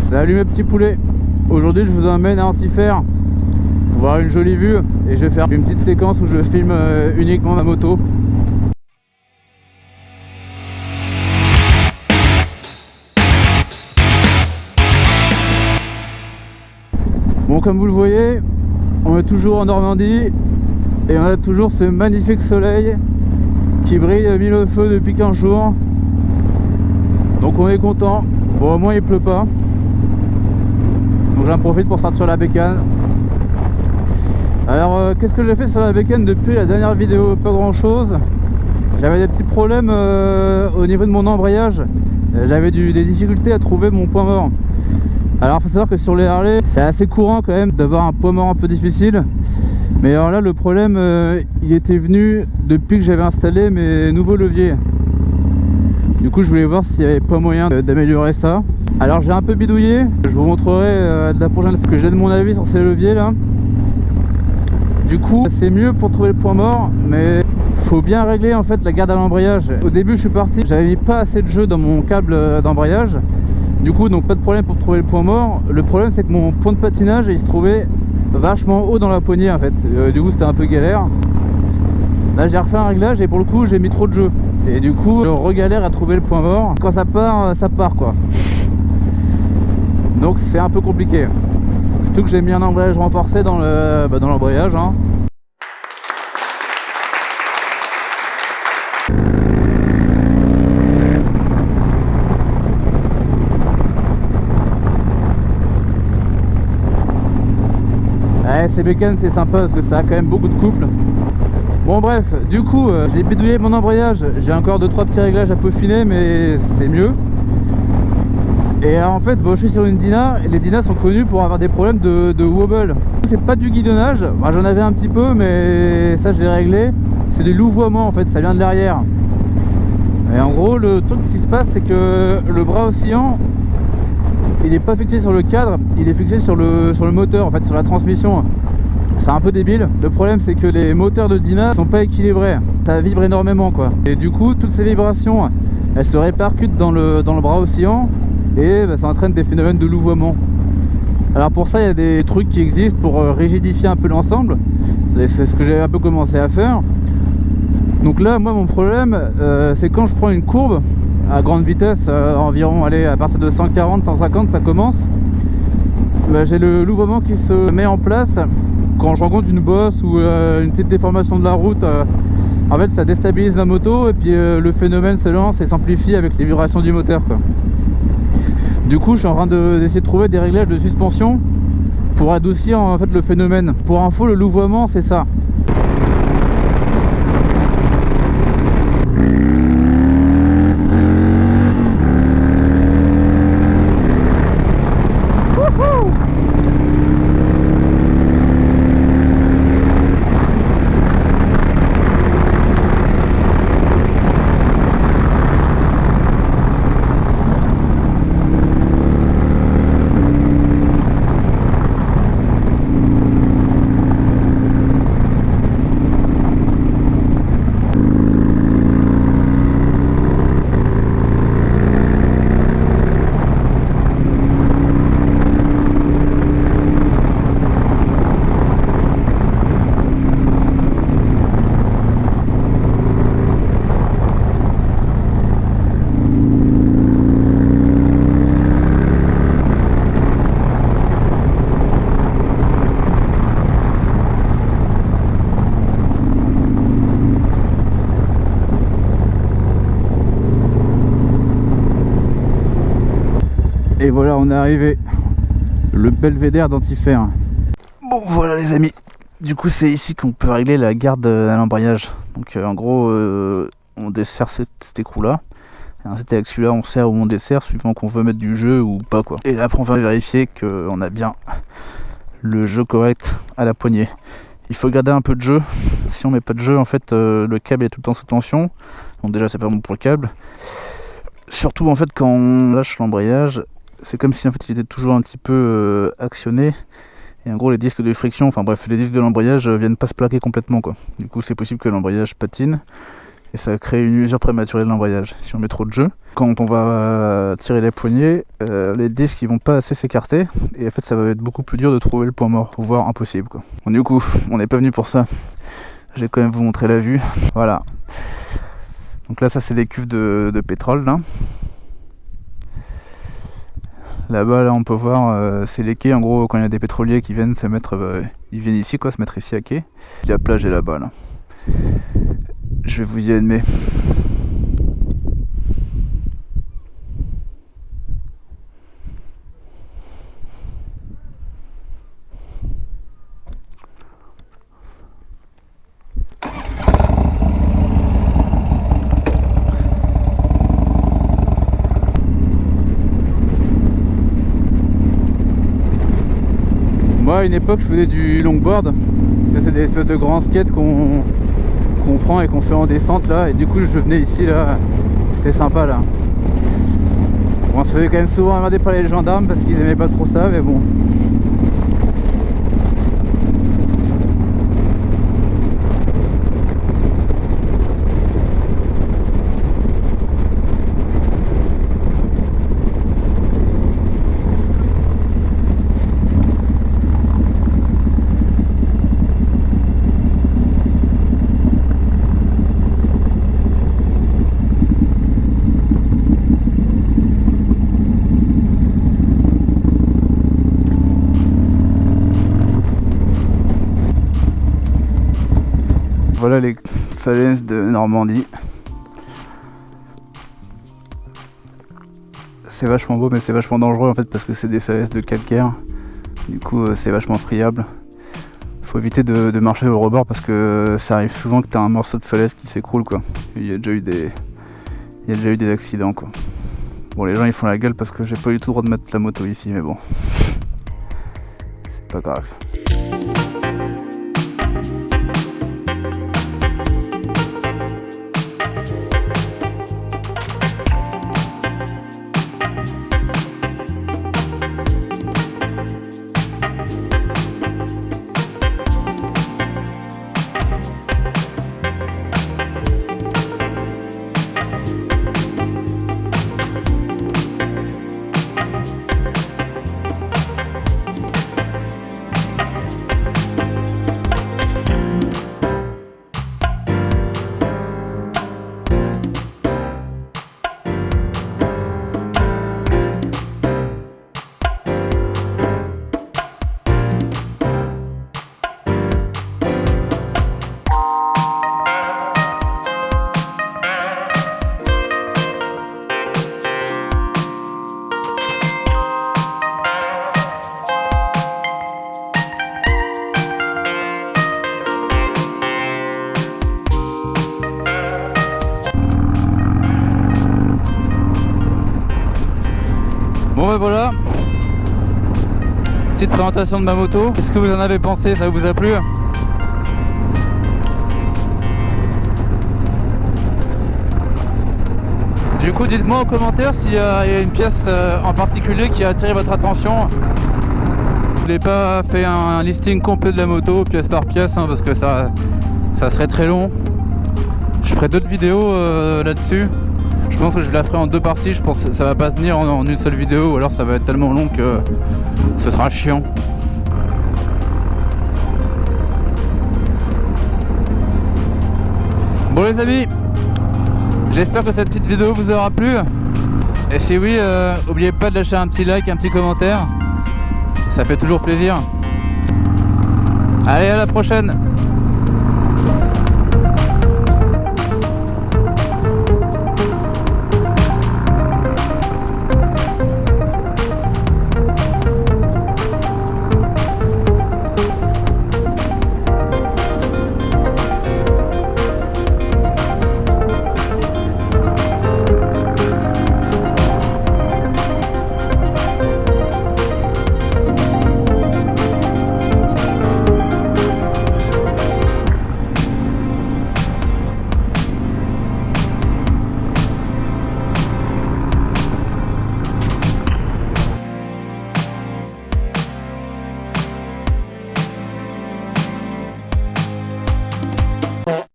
Salut mes petits poulets. Aujourd'hui je vous emmène à Antifer voir une jolie vue et je vais faire une petite séquence où je filme uniquement ma moto. Bon, comme vous le voyez, on est toujours en Normandie et on a toujours ce magnifique soleil qui brille à mille au feu depuis 15 jours. Donc on est content. Bon, au moins il pleut pas. Donc j'en profite pour sortir la bécane. Alors qu'est-ce que j'ai fait sur la bécane depuis la dernière vidéo? Pas grand chose. J'avais des petits problèmes au niveau de mon embrayage. J'avais des difficultés à trouver mon point mort. Alors faut savoir que sur les Harley c'est assez courant quand même d'avoir un point mort un peu difficile. Mais alors là le problème il était venu depuis que j'avais installé mes nouveaux leviers. Du coup je voulais voir s'il n'y avait pas moyen d'améliorer ça. Alors j'ai un peu bidouillé, je vous montrerai la prochaine fois que j'ai de mon avis sur ces leviers là. Du coup c'est mieux pour trouver le point mort, mais faut bien régler en fait la garde à l'embrayage. Au début je suis parti, j'avais mis pas assez de jeu dans mon câble d'embrayage. Du coup donc pas de problème pour trouver le point mort. Le problème c'est que mon point de patinage il se trouvait vachement haut dans la poignée en fait. Du coup c'était un peu galère. Là j'ai refait un réglage et pour le coup j'ai mis trop de jeu. Et du coup je regalère à trouver le point mort. Quand ça part quoi. Donc c'est un peu compliqué. Surtout que j'ai mis un embrayage renforcé dans l'embrayage hein. Ouais, ces bécanes c'est sympa parce que ça a quand même beaucoup de couple. Bon bref, du coup j'ai bidouillé mon embrayage. J'ai encore 2-3 petits réglages à peaufiner mais c'est mieux. Et alors, en fait bon, je suis sur une Dyna et les Dyna sont connus pour avoir des problèmes de wobble. C'est pas du guidonnage, bah, j'en avais un petit peu mais ça je l'ai réglé. C'est du louvoiement en fait, ça vient de l'arrière. Et en gros le truc qui se passe c'est que le bras oscillant il n'est pas fixé sur le cadre, il est fixé sur le moteur en fait, sur la transmission. C'est un peu débile. Le problème c'est que les moteurs de Dyna sont pas équilibrés, ça vibre énormément quoi. Et du coup toutes ces vibrations elles se répercutent dans le bras oscillant. Et bah, ça entraîne des phénomènes de louvoiement. Alors pour ça il y a des trucs qui existent pour rigidifier un peu l'ensemble. C'est ce que j'ai un peu commencé à faire. Donc là moi mon problème c'est quand je prends une courbe à grande vitesse, environ allez, à partir de 140-150 ça commence. Bah, j'ai le louvoiement qui se met en place quand je rencontre une bosse ou une petite déformation de la route. En fait ça déstabilise la moto et puis le phénomène se lance et s'amplifie avec les vibrations du moteur quoi. Du coup je suis en train d'essayer de trouver des réglages de suspension pour adoucir en fait le phénomène. Pour info le louvoiement c'est ça. Et voilà on est arrivé, le belvédère d'Antifer. Bon voilà les amis, du coup c'est ici qu'on peut régler la garde à l'embrayage. Donc en gros on dessert cet écrou là. Cet avec celui-là on sert ou on dessert suivant qu'on veut mettre du jeu ou pas quoi. Et là après on va vérifier qu'on a bien le jeu correct à la poignée. Il faut garder un peu de jeu. Si on met pas de jeu en fait le câble est tout le temps sous tension. Donc déjà c'est pas bon pour le câble. Surtout en fait quand on lâche l'embrayage, c'est comme si en fait il était toujours un petit peu actionné. Et en gros les disques de friction, enfin bref les disques de l'embrayage viennent pas se plaquer complètement quoi. Du coup c'est possible que l'embrayage patine. et ça crée une usure prématurée de l'embrayage si on met trop de jeu. Quand on va tirer les poignées, les disques ils vont pas assez s'écarter et en fait ça va être beaucoup plus dur de trouver le point mort, voire impossible quoi. Bon, du coup on n'est pas venu pour ça, je vais quand même vous montrer la vue. Voilà, donc là ça c'est des cuves de pétrole là. Là-bas, là, on peut voir, c'est les quais. En gros, quand il y a des pétroliers qui viennent se mettre, ils viennent ici, quoi, se mettre ici à quai. Puis la plage est là-bas, là. Je vais vous y admettre. Moi, à une époque, je faisais du longboard. C'est des espèces de grands skates qu'on prend et qu'on fait en descente là. Et du coup, je venais ici là. C'est sympa là. Bon, on se faisait quand même souvent emmerder par les gendarmes parce qu'ils aimaient pas trop ça, mais bon. Voilà les falaises de Normandie. C'est vachement beau mais c'est vachement dangereux en fait parce que c'est des falaises de calcaire. Du coup c'est vachement friable. Faut éviter de marcher au rebord parce que ça arrive souvent que t'as un morceau de falaise qui s'écroule quoi. Il y a déjà eu des accidents quoi. Bon les gens ils font la gueule parce que j'ai pas eu tout le droit de mettre la moto ici mais bon. C'est pas grave. Bon ben voilà, petite présentation de ma moto. Qu'est-ce que vous en avez pensé? Ça vous a plu? Du coup dites-moi en commentaire s'il y a une pièce en particulier qui a attiré votre attention. Je n'ai pas fait un listing complet de la moto pièce par pièce hein, parce que ça serait très long. Je ferai d'autres vidéos là-dessus. Je pense que je la ferai en deux parties, je pense que ça va pas tenir en une seule vidéo ou alors ça va être tellement long que ce sera chiant. Bon les amis, j'espère que cette petite vidéo vous aura plu. Et si oui, n'oubliez pas de lâcher un petit like, un petit commentaire. Ça fait toujours plaisir. Allez, à la prochaine!